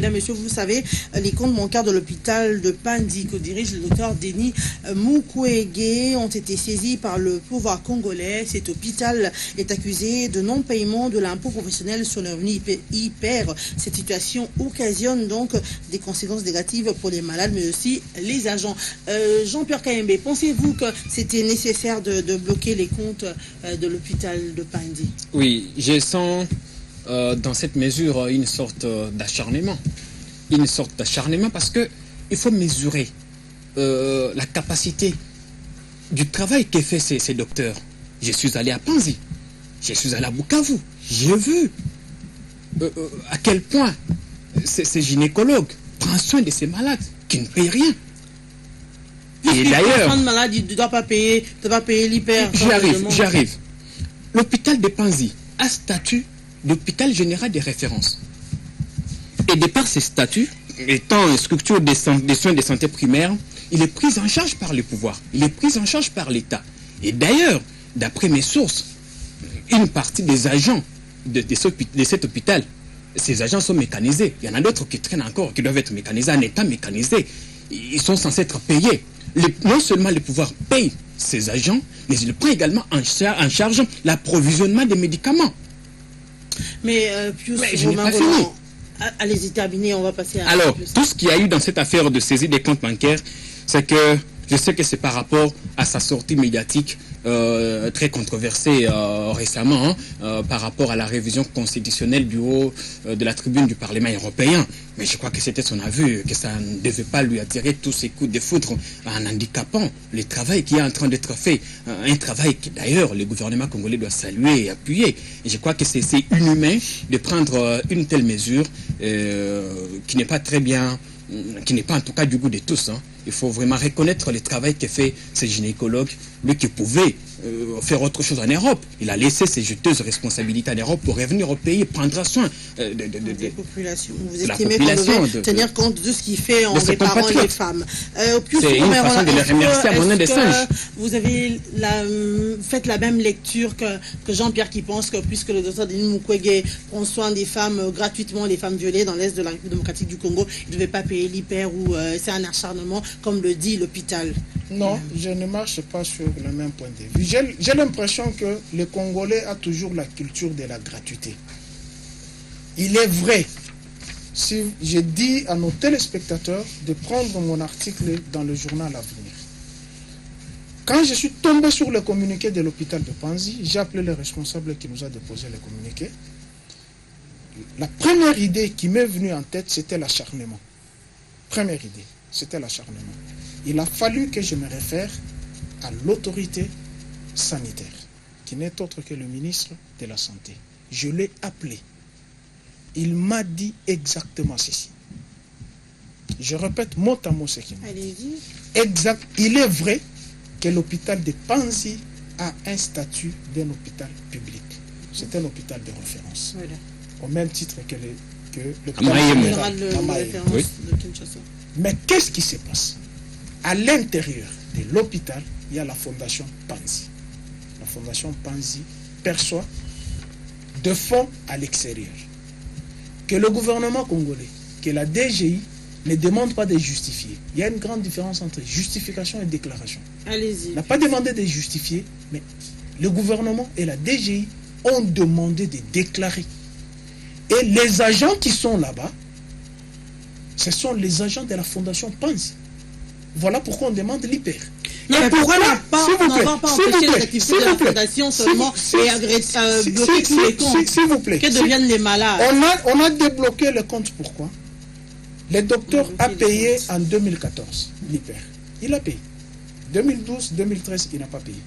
mesdames, messieurs, vous savez, les comptes bancaires de l'hôpital de Panzi que dirige le docteur Denis Mukwege ont été saisis par le pouvoir congolais. Cet hôpital est accusé de non-paiement de l'impôt professionnel sur le revenu hyper. Cette situation occasionne donc des conséquences négatives pour les malades, mais aussi les agents. Jean-Pierre Kayembe, pensez-vous que c'était nécessaire de bloquer les comptes de l'hôpital de Panzi? Oui, je sens dans cette mesure une sorte d'acharnement. Une sorte d'acharnement parce qu'il faut mesurer la capacité du travail qu'ont fait ces docteurs. Je suis allé à Panzi, je suis allé à Bukavu, j'ai vu à quel point ces gynécologues prennent soin de ces malades qui ne payent rien. Et d'ailleurs, malade, il ne doit pas payer l'hyper. J'y arrive. L'hôpital de Panzi a statut d'hôpital général de référence. Et de par ces statuts, étant une structure de soins de santé primaire, il est pris en charge par le pouvoir, il est pris en charge par l'État. Et d'ailleurs, d'après mes sources, une partie des agents de cet hôpital, ces agents sont mécanisés. Il y en a d'autres qui traînent encore, qui doivent être mécanisés, en état mécanisé. Ils sont censés être payés. Non seulement le pouvoir paye ces agents, mais il prend également en charge l'approvisionnement des médicaments. Mais je n'ai pas fini. Allez-y, terminez, on va passer à... Alors, tout ce qu'il y a eu dans cette affaire de saisie des comptes bancaires, c'est que je sais que c'est par rapport à sa sortie médiatique très controversée récemment, par rapport à la révision constitutionnelle du haut de la tribune du Parlement européen. Mais je crois que c'était son avis, que ça ne devait pas lui attirer tous ces coups de foudre en handicapant le travail qui est en train d'être fait. Un travail que d'ailleurs le gouvernement congolais doit saluer et appuyer. Et je crois que c'est inhumain de prendre une telle mesure qui n'est pas très bien, qui n'est pas en tout cas du goût de tous. Il faut vraiment reconnaître le travail que fait ces gynécologues, lui qui pouvait faire autre chose en Europe. Il a laissé ses juteuses responsabilités en Europe pour revenir au pays et prendre soin des populations. Vous la estimez population qu'on devait tenir compte de ce qu'il fait en réparant les femmes. C'est une façon de les remercier à monnaie de singe. Vous avez fait la même lecture que Jean-Pierre qui pense que puisque le docteur Denis Mukwege prend soin des femmes gratuitement, les femmes violées dans l'Est de la République démocratique du Congo, il ne devait pas payer l'hyper ou c'est un acharnement comme le dit l'hôpital? Non, je ne marche pas sur le même point de vue. J'ai l'impression que le Congolais a toujours la culture de la gratuité. Il est vrai, si je dis à nos téléspectateurs de prendre mon article dans le journal Avenir. Quand je suis tombé sur le communiqué de l'hôpital de Panzi, j'ai appelé le responsable qui nous a déposé le communiqué. La première idée qui m'est venue en tête, c'était l'acharnement. Première idée, c'était l'acharnement. Il a fallu que je me réfère à l'autorité sanitaire, qui n'est autre que le ministre de la Santé. Je l'ai appelé. Il m'a dit exactement ceci. Je répète mot à mot ce qu'il m'a dit. Exact. Il est vrai que l'hôpital de Panzi a un statut d'un hôpital public. C'est un hôpital de référence. Voilà. Au même titre que l'hôpital de Mais qu'est-ce qui se passe? À l'intérieur de l'hôpital, il y a la fondation Panzi. La fondation Panzi perçoit de fonds à l'extérieur. Que le gouvernement congolais, que la DGI ne demande pas de justifier. Il y a une grande différence entre justification et déclaration. Allez-y. Il n'a pas demandé de justifier, mais le gouvernement et la DGI ont demandé de déclarer. Et les agents qui sont là-bas, ce sont les agents de la fondation Panzi. Voilà pourquoi on demande l'hyper. Mais pourquoi on n'a pas empêché les activités de la fondation seulement et bloquer tous les comptes? S'il vous plaît. Que deviennent les malades? On a débloqué le compte. Pourquoi? Le docteur a payé en 2014 l'hyper. Il a payé. 2012, 2013, il n'a pas payé.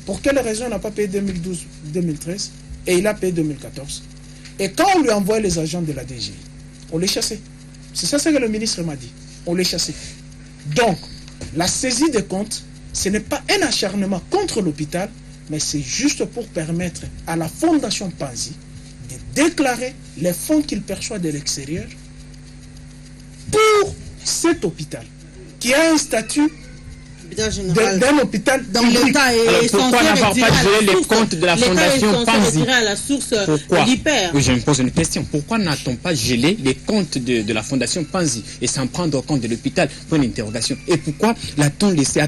Pour quelle raison il n'a pas payé 2012, 2013 et il a payé 2014? Et quand on lui envoie les agents de la DGI, on les chassait. C'est ça ce que le ministre m'a dit. On les chassait. Donc, la saisie des comptes, ce n'est pas un acharnement contre l'hôpital, mais c'est juste pour permettre à la fondation Panzi de déclarer les fonds qu'il perçoit de l'extérieur pour cet hôpital, qui a un statut l'hôpital général. D'un hôpital Donc public. l'État est Alors, censé pourquoi n'avoir retirer pas à la gelé les source. comptes de la fondation L'État est Panzi? censé retirer à la source Pourquoi? l'hyper. Oui, je me pose une question. Pourquoi n'a-t-on pas gelé les comptes de la fondation Panzi et sans prendre compte de l'hôpital? Point d'interrogation. Et pourquoi a-t-on laissé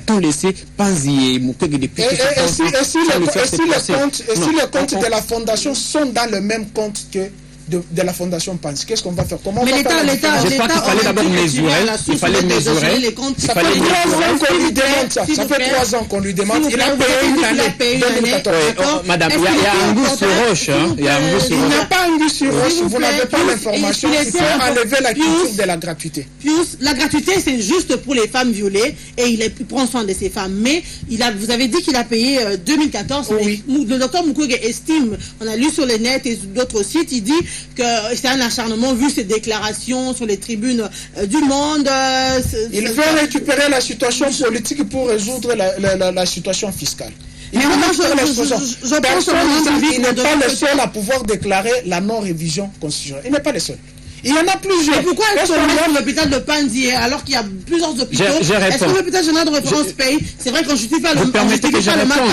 Panzi et Mukwege depuis Et tout ce temps si sans lui faire ses procès? Non, les comptes on- de la fondation sont dans le même compte que de la fondation Panzi, qu'est-ce qu'on va faire? Comment on Mais va faire la l'État, différence? Je crois qu'il fallait d'abord mesurer. Il fallait mesurer. Ça fait 3 ans qu'on lui demande ça. Ça fait 3 ans qu'on lui demande. Il a payé une année. 2014. Madame, il y a un goût sur roche. Il y a un goût sur Il n'y a roche. pas un goût sur roche. Vous n'avez pas l'information. Il faut enlever la culture Pius, de la gratuité. Pius, la gratuité, c'est juste pour les femmes violées et il prend soin de ces femmes. Mais vous avez dit qu'il a payé 2014. Oui. Mais le docteur Mukwege estime, on a lu sur les nets et sur d'autres sites, il dit que c'est un acharnement vu ses déclarations sur les tribunes du monde. Il veut récupérer la situation politique pour résoudre la situation fiscale. Mais moi, je pense Il n'est pas le seul à pouvoir déclarer la non-révision constitutionnelle. Il n'est pas le seul. Il y en a plusieurs. Mais pourquoi est-ce qu'on met l'hôpital de Panzi alors qu'il y a plusieurs hôpitaux? Est-ce que l'hôpital général de référence paye? C'est vrai qu'on ne justifie pas le mal par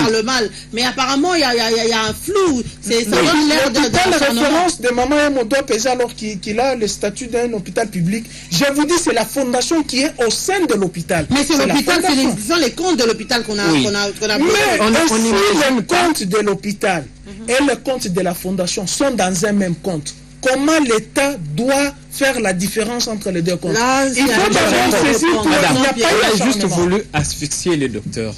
le mal. Mais apparemment, il y a un flou. Ça donne l'air de la référence de Maman Emo doit peser alors qu'il a le statut d'un hôpital public. Je vous dis, c'est la fondation qui est au sein de l'hôpital. Mais c'est l'hôpital, ce sont les comptes de l'hôpital qu'on a Mais le compte de l'hôpital et le compte de la fondation sont dans un même compte. Comment l'État doit faire la différence entre les deux comptes? Il faut d'abord saisir tout. Il a juste voulu asphyxier les docteurs.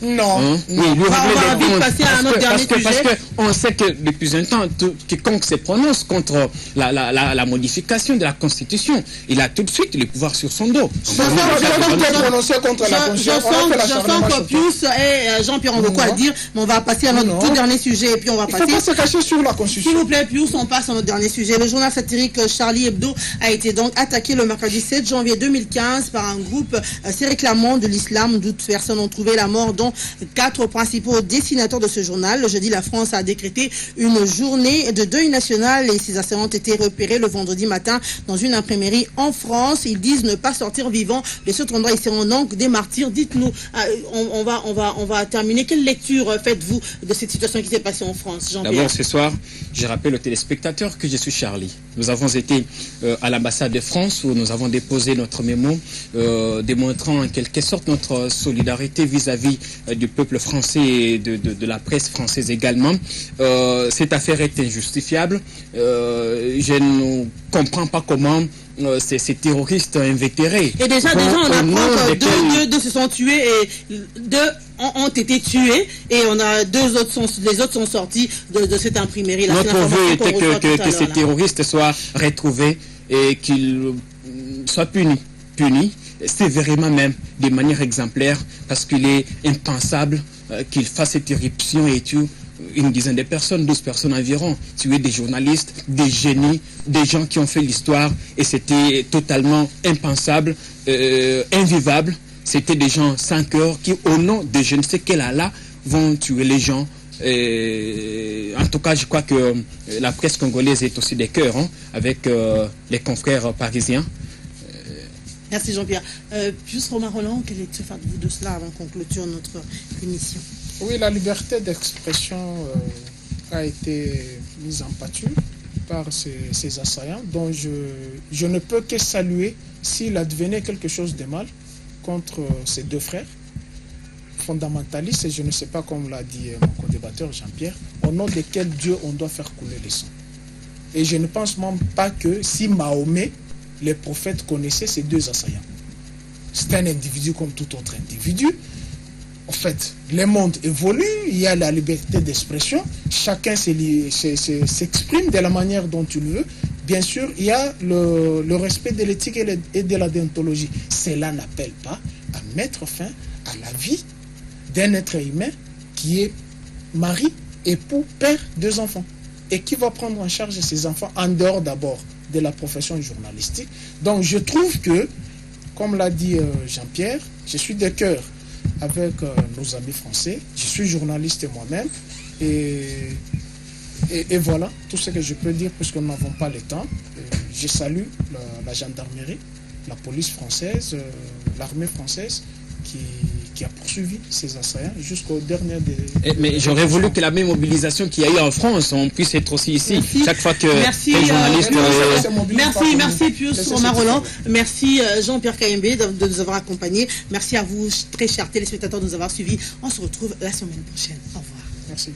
Non. Oui, lui régler les comptes. Passer à un autre dernier sujet. Parce qu'on sait que depuis un temps, quiconque se prononce contre la modification de la Constitution, il a tout de suite le pouvoir sur son dos. Je sens que Pius et Jean-Pierre ont beaucoup à dire, mais on va passer à notre tout dernier sujet et puis on va passer. Il ne faut pas se cacher sur la Constitution. S'il vous plaît, Pius, on passe à notre dernier sujet. Le journal satirique Charlie Hebdo a été donc attaqué le mercredi 7 janvier 2015 par un groupe se réclamant de l'islam. 12 personnes ont trouvé la mort, dont 4 principaux dessinateurs de ce journal. Le jeudi, la France a décrété une journée de deuil national et ces assaillants ont été repérés le vendredi matin dans une imprimerie en France. Ils disent ne pas sortir vivants de cet endroit. Ils seront donc des martyrs. Dites-nous, on va terminer. Quelle lecture faites-vous de cette situation qui s'est passée en France, Jean-Pierre? D'abord, ce soir, je rappelle aux téléspectateurs que je suis Charlie. Nous avons été à l'ambassade de France où nous avons déposé notre mémo démontrant en quelque sorte notre solidarité vis-à-vis du peuple français et de la presse française également. Cette affaire est injustifiable. Je ne comprends pas comment ces terroristes invétérés. Et déjà on apprend que deux se sont tués et deux ont été tués et on a les autres sont sortis de cette imprimerie. Notre vœu était que ces terroristes soient retrouvés et qu'ils soient punis sévèrement même, de manière exemplaire, parce qu'il est impensable qu'ils fassent cette éruption et tuent une dizaine de personnes, 12 personnes environ, tuer des journalistes, des génies, des gens qui ont fait l'histoire, et c'était totalement impensable, invivable. C'était des gens sans cœur qui, au nom de je ne sais quel Allah, vont tuer les gens. En tout cas, je crois que la presse congolaise est aussi des cœurs, avec les confrères parisiens. Merci Jean-Pierre. Juste Romain Roland, quel est faites-vous de cela avant qu'on clôture notre émission? Oui, la liberté d'expression a été mise en pâture par ces assaillants, dont je ne peux que saluer s'il advenait quelque chose de mal contre ces deux frères fondamentalistes, et je ne sais pas, comme l'a dit mon co-débatteur Jean-Pierre, au nom de quel Dieu on doit faire couler le sang. Et je ne pense même pas que si Mahomet, les prophètes, connaissaient ces deux assaillants. C'est un individu comme tout autre individu. En fait, le monde évolue, il y a la liberté d'expression, chacun s'exprime de la manière dont il veut. Bien sûr, il y a le respect de l'éthique et de la déontologie. Cela n'appelle pas à mettre fin à la vie d'un être humain qui est mari, époux, père, 2 enfants, et qui va prendre en charge ses enfants en dehors d'abord de la profession journalistique. Donc je trouve que, comme l'a dit Jean-Pierre, je suis de cœur avec nos amis français, je suis journaliste moi-même, et voilà tout ce que je peux dire puisque nous n'avons pas le temps. Je salue la gendarmerie, la police française, l'armée française qui qui a poursuivi ces assaillants jusqu'au dernier Mais j'aurais voulu que la même mobilisation qu'il y a eu en France, on puisse être aussi ici. Merci. Chaque fois que Merci, un journaliste... merci Pius Romain Roland. Merci Jean-Pierre Kayembe de nous avoir accompagnés. Merci à vous, très chers téléspectateurs, de nous avoir suivis. On se retrouve la semaine prochaine. Au revoir. Merci.